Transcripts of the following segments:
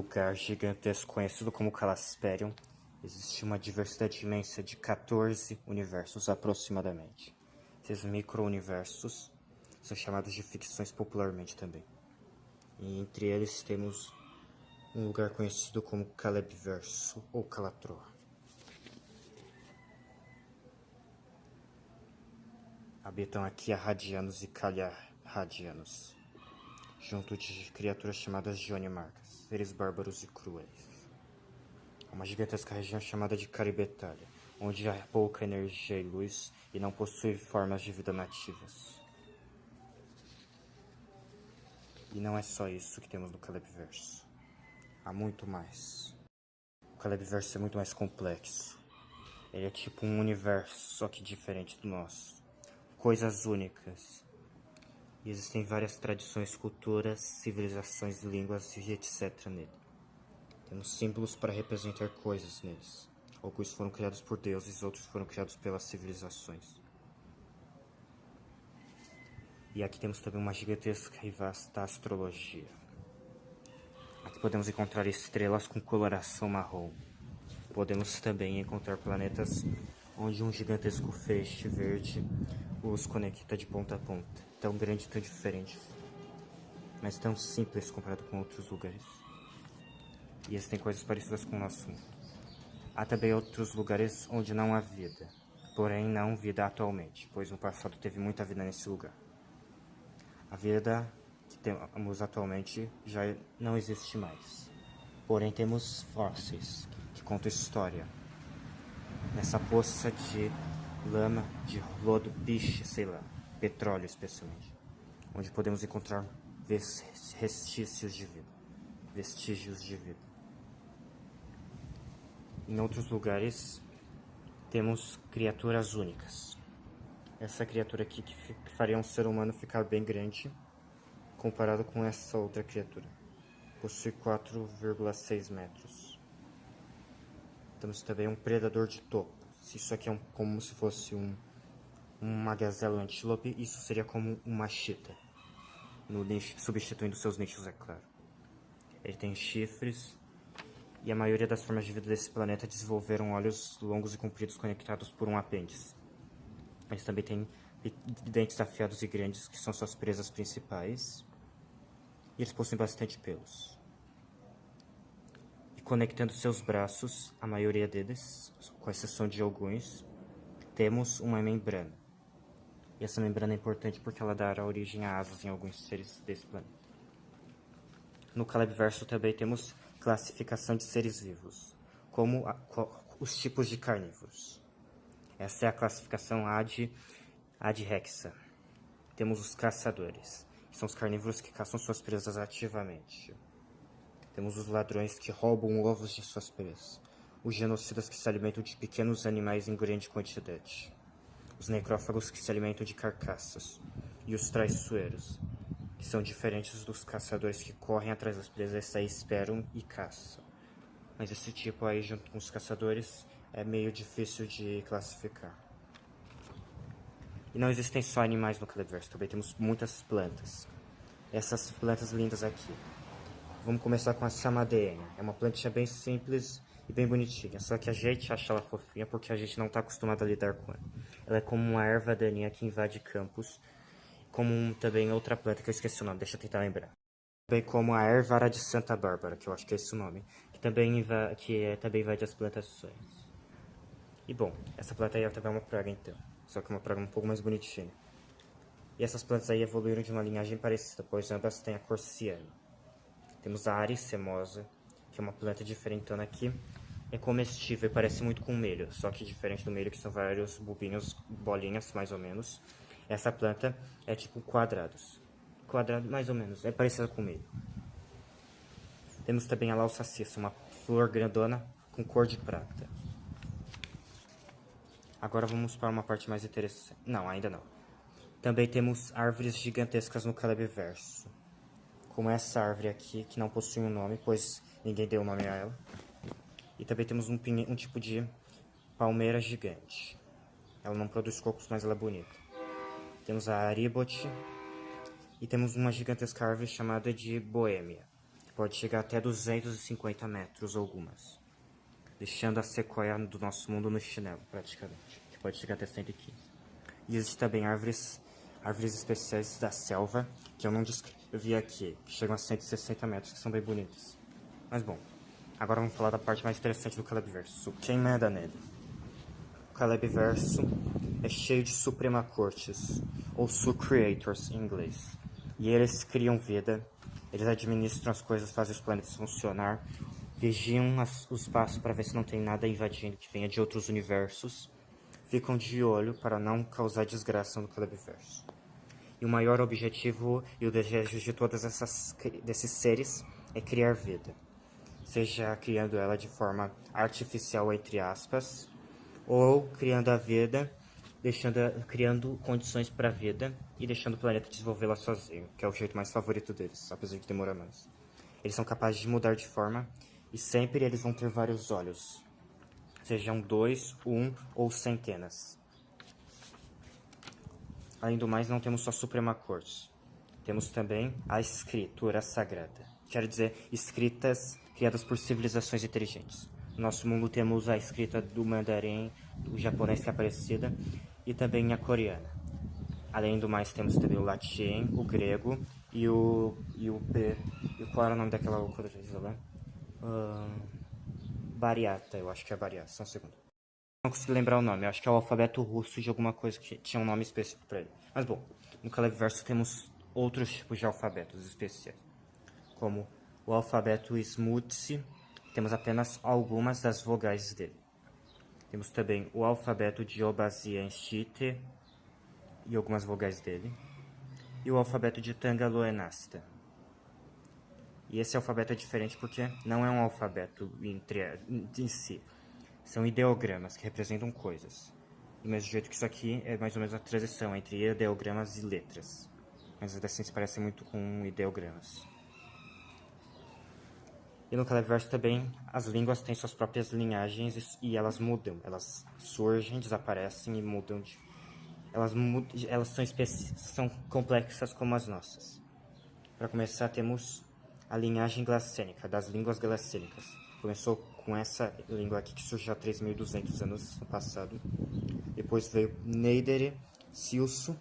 lugar gigantesco conhecido como Calasperion, existe uma diversidade imensa de 14 universos aproximadamente. Esses micro-universos são chamados de ficções popularmente também. E entre eles temos um lugar conhecido como Calebverso ou Calatror. Habitam aqui Arradianos e Calharradianos, junto de criaturas chamadas Joanimarcas, seres bárbaros e cruéis. Há uma gigantesca região chamada de Caribetália, onde há pouca energia e luz e não possui formas de vida nativas. E não é só isso que temos no Calebverso. Há muito mais. O Calebverso é muito mais complexo. Ele é tipo um universo, só que diferente do nosso. Coisas únicas. E existem várias tradições, culturas, civilizações, línguas e etc. nele. Temos símbolos para representar coisas neles. Alguns foram criados por deuses, outros foram criados pelas civilizações. E aqui temos também uma gigantesca e vasta astrologia. Aqui podemos encontrar estrelas com coloração marrom. Podemos também encontrar planetas onde um gigantesco feixe verde os conecta de ponta a ponta. Tão grande e tão diferente, mas tão simples comparado com outros lugares. E existem coisas parecidas com o nosso mundo. Há também outros lugares onde não há vida, porém não vida atualmente, pois no passado teve muita vida nesse lugar. A vida que temos atualmente já não existe mais, porém temos fósseis que contam história. Nessa poça de lama, de lodo, piche, sei lá, petróleo especialmente, onde podemos encontrar vestígios de vida. Em outros lugares temos criaturas únicas. Essa criatura aqui que faria um ser humano ficar bem grande comparado com essa outra criatura. Possui 4,6 metros. Temos também um predador de topo. Se isso aqui é como se fosse uma gazela ou um antílope, isso seria como uma chita, no nicho, substituindo seus nichos, é claro. Ele tem chifres, e a maioria das formas de vida desse planeta desenvolveram olhos longos e compridos conectados por um apêndice. Eles também têm dentes afiados e grandes, que são suas presas principais, e eles possuem bastante pelos. E conectando seus braços, a maioria deles, com exceção de alguns, temos uma membrana. E essa membrana é importante porque ela dará origem a asas em alguns seres desse planeta. No Calebverso também temos classificação de seres vivos, como os tipos de carnívoros. Essa é a classificação Adhexa. Temos os caçadores, que são os carnívoros que caçam suas presas ativamente. Temos os ladrões que roubam ovos de suas presas. Os genocidas que se alimentam de pequenos animais em grande quantidade. Os necrófagos que se alimentam de carcaças. E os traiçoeiros, que são diferentes dos caçadores que correm atrás das presas e esperam e caçam. Mas esse tipo aí, junto com os caçadores, é meio difícil de classificar. E não existem só animais no Calebverso, também temos muitas plantas. Essas plantas lindas aqui. Vamos começar com a Samadeia. É uma plantinha bem simples e bem bonitinha, só que a gente acha ela fofinha porque a gente não está acostumado a lidar com ela. Ela é como uma erva daninha que invade campos, como também outra planta que eu esqueci o nome, deixa eu tentar lembrar. Também como a ervara de Santa Bárbara, que eu acho que é esse o nome, que também invade as plantações. E bom, essa planta aí também é uma praga então, só que uma praga um pouco mais bonitinha. E essas plantas aí evoluíram de uma linhagem parecida, pois ambas têm a cor ciano. Temos a Aricemosa, que é uma planta diferentona aqui. É comestível e parece muito com milho, só que diferente do milho, que são vários bulbinhos, bolinhas mais ou menos. Essa planta é tipo quadrados. Quadrado mais ou menos, é parecida com milho. Temos também a Laussacissa, uma flor grandona com cor de prata. Agora vamos para uma parte mais interessante. Não, ainda não. Também temos árvores gigantescas no Calebverso, como essa árvore aqui, que não possui um nome, pois ninguém deu nome a ela. E também temos um tipo de palmeira gigante. Ela não produz cocos, mas ela é bonita. Temos a Aribote e temos uma gigantesca árvore chamada de Boêmia, que pode chegar até 250 metros algumas, deixando a sequoia do nosso mundo no chinelo, praticamente, que pode chegar até 115. E existem também árvores especiais da selva, que eu não descrevi aqui, que chegam a 160 metros, que são bem bonitas. Mas bom, agora vamos falar da parte mais interessante do Celebiverso. Quem manda nele? O Celebiverso é cheio de Suprema Cortes, ou Su-Creators em inglês. E eles criam vida, eles administram as coisas, fazem os planetas funcionar, vigiam os passos para ver se não tem nada invadindo que venha de outros universos, ficam de olho para não causar desgraça no Celebiverso. E o maior objetivo e o desejo de todos desses seres é criar vida. Seja criando ela de forma artificial, entre aspas, ou criando a vida, criando condições para a vida e deixando o planeta desenvolvê-la sozinho, que é o jeito mais favorito deles, apesar de demorar mais. Eles são capazes de mudar de forma e sempre eles vão ter vários olhos, sejam 2, 1 ou centenas. Além do mais, não temos só Suprema Corte. Temos também a escritura sagrada. Quer dizer, escritas criadas por civilizações inteligentes. No nosso mundo temos a escrita do mandarim, do japonês que é parecida, e também a coreana. Além do mais, temos também o latim, o grego e qual era o nome daquela coisa lá? Bariata, eu acho que é Bariata, só um segundo. Não consigo lembrar o nome, eu acho que é o alfabeto russo de alguma coisa que tinha um nome específico para ele. Mas bom, no Celebiverso temos outros tipos de alfabetos especiais, como o alfabeto Smoothie, temos apenas algumas das vogais dele. Temos também o alfabeto de Obasianchite e algumas vogais dele, e o alfabeto de Tangaloenasta. E esse alfabeto é diferente porque não é um alfabeto em si. São ideogramas que representam coisas. Do mesmo jeito que isso aqui é mais ou menos a transição entre ideogramas e letras. Mas assim se parece muito com ideogramas. E no Celebiverso também, as línguas têm suas próprias linhagens e elas mudam. Elas surgem, desaparecem e mudam. Elas são complexas como as nossas. Para começar, temos a linhagem glacênica, das línguas glacênicas. Começou com essa língua aqui que surgiu há 3.200 anos no passado. Depois veio Neidere, Silso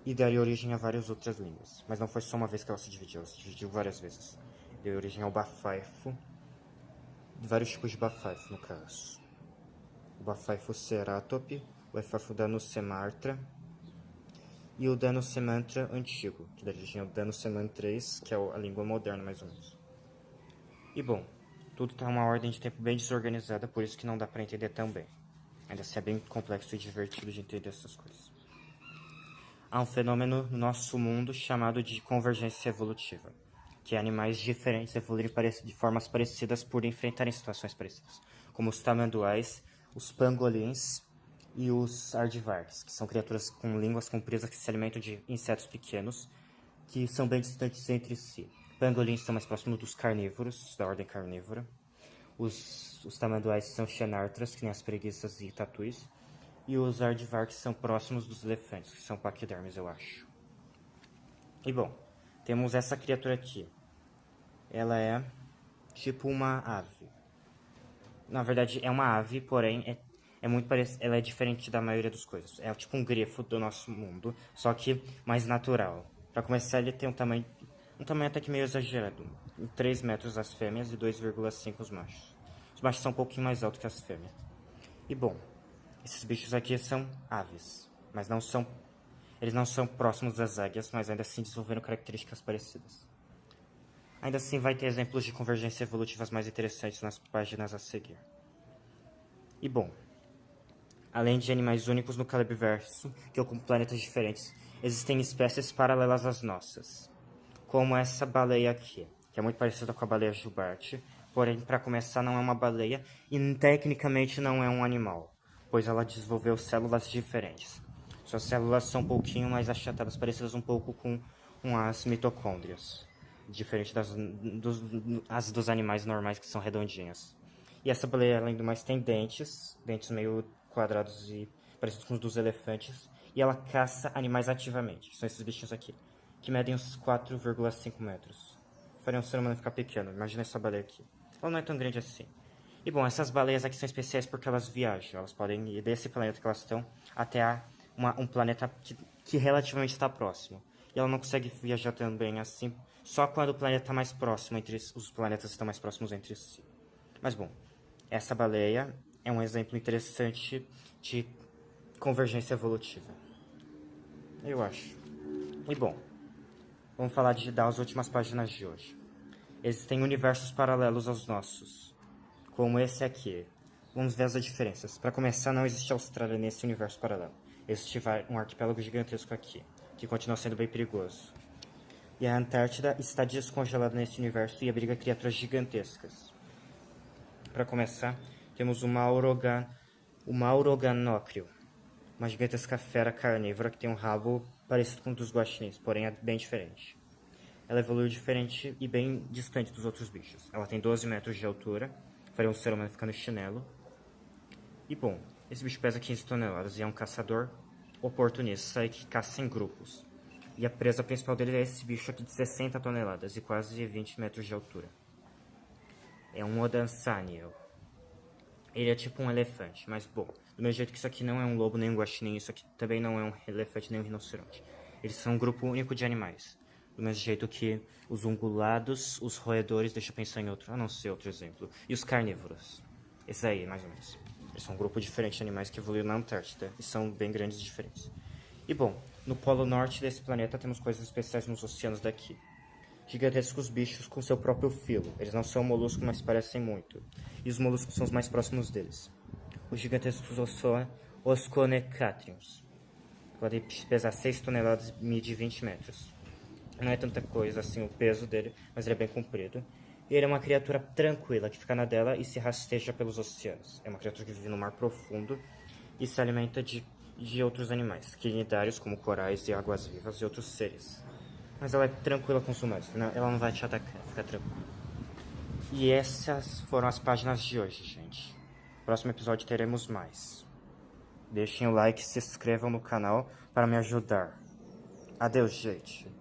e daria origem a várias outras línguas. Mas não foi só uma vez que ela se dividiu várias vezes. Deu origem ao Bafaifo, vários tipos de Bafaifo no caso. O Bafaifo Ceratopi, o Bafaifo Danusemartra e o Danusemantra antigo, que dá origem ao Danusemantrês, que é a língua moderna mais ou menos. E bom, tudo está em uma ordem de tempo bem desorganizada, por isso que não dá para entender tão bem. Ainda assim é bem complexo e divertido de entender essas coisas. Há um fenômeno no nosso mundo chamado de convergência evolutiva, que animais diferentes evoluírem de formas parecidas por enfrentarem situações parecidas, como os tamanduás, os pangolins e os aardvarks, que são criaturas com línguas compridas que se alimentam de insetos pequenos, que são bem distantes entre si. Pangolins são mais próximos dos carnívoros, da ordem carnívora. Os tamanduás são xenartras, que nem as preguiças e tatuis. E os aardvarks são próximos dos elefantes, que são paquidermes, eu acho. E bom, temos essa criatura aqui. Ela é tipo uma ave. Na verdade, é uma ave, porém é muito parecida. Ela é diferente da maioria das coisas. É tipo um grifo do nosso mundo, só que mais natural. Para começar, ele tem um tamanho até que meio exagerado. 3 metros as fêmeas e 2,5 os machos. Os machos são um pouquinho mais altos que as fêmeas. E bom, esses bichos aqui são aves, mas eles não são próximos das águias, mas ainda assim desenvolveram características parecidas. Ainda assim vai ter exemplos de convergência evolutivas mais interessantes nas páginas a seguir. E bom, além de animais únicos no Celebiverso, que ocupam planetas diferentes, existem espécies paralelas às nossas, como essa baleia aqui, que é muito parecida com a baleia jubarte, porém, para começar, não é uma baleia e tecnicamente não é um animal, pois ela desenvolveu células diferentes. Suas células são um pouquinho mais achatadas, parecidas um pouco com as mitocôndrias, diferente dos animais normais que são redondinhas. E essa baleia, além do mais, tem dentes meio quadrados e parecidos com os dos elefantes, e ela caça animais ativamente, que são esses bichinhos aqui, que medem uns 4,5 metros. faria um ser humano ficar pequeno. Imagina essa baleia aqui. Ela não é tão grande assim. E bom, essas baleias aqui são especiais porque elas viajam. Elas podem ir desse planeta que elas estão até um planeta que relativamente está próximo. E ela não consegue viajar também assim, só quando o planeta está mais próximo, os planetas estão mais próximos entre si. Mas bom, essa baleia é um exemplo interessante de convergência evolutiva. Eu acho. E bom, vamos falar das últimas páginas de hoje. Existem universos paralelos aos nossos, como esse aqui. Vamos ver as diferenças. Para começar, não existe Austrália nesse universo paralelo. Existe um arquipélago gigantesco aqui, que continua sendo bem perigoso. E a Antártida está descongelada nesse universo e abriga criaturas gigantescas. Para começar, temos o Mauroganócrio, uma gigantesca fera carnívora que tem um rabo parecido com o dos guaxinins, porém é bem diferente. Ela evoluiu diferente e bem distante dos outros bichos. Ela tem 12 metros de altura, faria um ser humano ficar no chinelo. E bom, esse bicho pesa 15 toneladas e é um caçador oportunista que caça em grupos. E a presa principal dele é esse bicho aqui de 60 toneladas e quase 20 metros de altura. É um Odansaniel. Ele é tipo um elefante, mas bom, do mesmo jeito que isso aqui não é um lobo nem um guaxinim, isso aqui também não é um elefante nem um rinoceronte. Eles são um grupo único de animais. Do mesmo jeito que os ungulados, os roedores, deixa eu pensar em outro, a não ser outro exemplo, e os carnívoros. Esse aí, mais ou menos. Eles são um grupo diferente de animais que evoluiu na Antártida e são bem grandes e diferentes. E bom, no polo norte desse planeta temos coisas especiais nos oceanos daqui. Gigantescos bichos com seu próprio filo. Eles não são moluscos, mas parecem muito. E os moluscos são os mais próximos deles. Os gigantescos Osconecatrions. Podem pesar 6 toneladas e medir 20 metros. Não é tanta coisa assim o peso dele, mas ele é bem comprido. E ele é uma criatura tranquila, que fica na dela e se rasteja pelos oceanos. É uma criatura que vive no mar profundo e se alimenta de outros animais, quinidários como corais e águas-vivas e outros seres. Mas ela é tranquila com os humanos, ela não vai te atacar, fica tranquila. E essas foram as páginas de hoje, gente. No próximo episódio teremos mais. Deixem o like e se inscrevam no canal para me ajudar. Adeus, gente.